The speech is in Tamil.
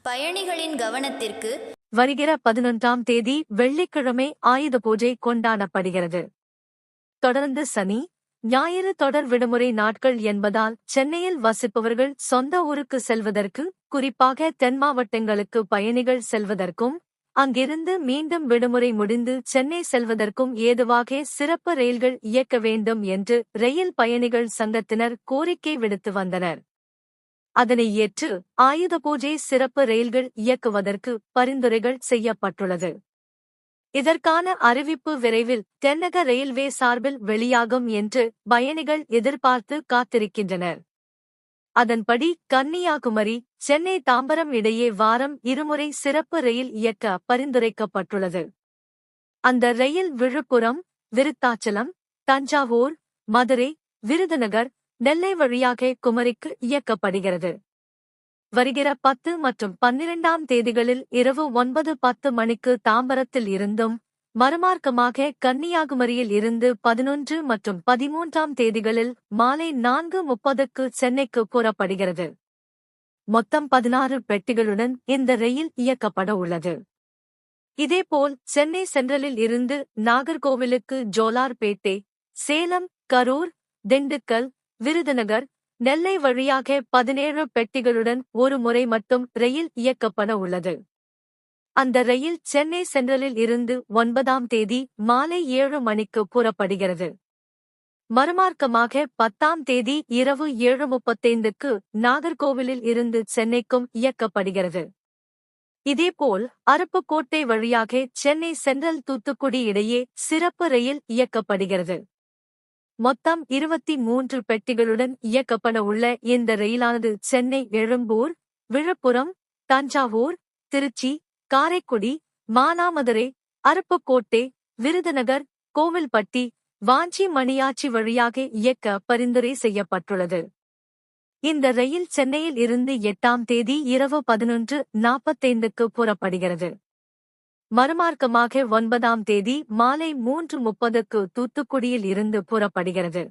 பயணிகளின் கவனத்திற்கு வருகிற 11ஆம் தேதி வெள்ளிக்கிழமை ஆயுத பூஜை கொண்டாடப்படுகிறது. தொடர்ந்து சனி, ஞாயிறு தொடர் விடுமுறை நாட்கள் என்பதால் சென்னையில் வசிப்பவர்கள் சொந்த ஊருக்கு செல்வதற்கு, குறிப்பாக தென் மாவட்டங்களுக்கு பயணிகள் செல்வதற்கும், அங்கிருந்து மீண்டும் விடுமுறை முடிந்து சென்னை செல்வதற்கும் ஏதுவாக சிறப்பு ரயில்கள் இயக்க வேண்டும் என்று ரயில் பயணிகள் சங்கத்தினர் கோரிக்கை விடுத்து வந்தனர். அதனை ஏற்று ஆயுத பூஜை சிறப்பு ரயில்கள் இயக்குவதற்கு பரிந்துரைகள் செய்யப்பட்டுள்ளது. இதற்கான அறிவிப்பு விரைவில் தென்னக ரயில்வே சார்பில் வெளியாகும் என்று பயணிகள் எதிர்பார்த்து காத்திருக்கின்றனர். அதன்படி கன்னியாகுமரி, சென்னை தாம்பரம் இடையே வாரம் இருமுறை சிறப்பு ரயில் இயக்க பரிந்துரைக்கப்பட்டுள்ளது. அந்த ரயில் விழுப்புரம், விருத்தாச்சலம், தஞ்சாவூர், மதுரை, விருதுநகர், நெல்லை வழியாக குமரிக்கு இயக்கப்படுகிறது. வருகிற 10 மற்றும் 12ஆம் தேதிகளில் இரவு 9:10 மணிக்கு தாம்பரத்தில் இருந்தும், மறுமார்க்கமாக கன்னியாகுமரியில் இருந்து 11 மற்றும் 13ஆம் தேதிகளில் மாலை 4:30க்கு சென்னைக்கு புறப்படுகிறது. மொத்தம் 16 பெட்டிகளுடன் இந்த ரயில் இயக்கப்பட உள்ளது. இதேபோல் சென்னை சென்ட்ரலில் இருந்து நாகர்கோவிலுக்கு ஜோலார்பேட்டை, சேலம், கரூர், திண்டுக்கல், விருதுநகர், நெல்லை வழியாக 17 பெட்டிகளுடன் ஒரு முறை மட்டும் ரயில் இயக்கப்பட உள்ளது. அந்த ரயில் சென்னை சென்ட்ரலில் இருந்து 9ஆம் தேதி மாலை 7 மணிக்கு புறப்படுகிறது. மறுமார்க்கமாக 10ஆம் தேதி இரவு 7:35க்கு நாகர்கோவிலில் இருந்து சென்னைக்கும் இயக்கப்படுகிறது. இதேபோல் அருப்புக்கோட்டை வழியாக சென்னை சென்ட்ரல் தூத்துக்குடி இடையே சிறப்பு ரயில் இயக்கப்படுகிறது. மொத்தம் 23 பெட்டிகளுடன் இயக்கப்பட உள்ள இந்த ரயிலானது சென்னை எழும்பூர், விழுப்புரம், தஞ்சாவூர், திருச்சி, காரைக்குடி, மானாமதுரை, அருப்புக்கோட்டை, விருதுநகர், கோவில்பட்டி, வாஞ்சி மணியாச்சி வழியாக இயக்க பரிந்துரை செய்யப்பட்டுள்ளது. இந்த ரயில் சென்னையில் இருந்து 8ஆம் தேதி இரவு 11:45க்கு புறப்படுகிறது. மறுமார்க்கமாக 9ஆம் தேதி மாலை 3:30க்கு தூத்துக்குடியில் இருந்து புறப்படுகிறது.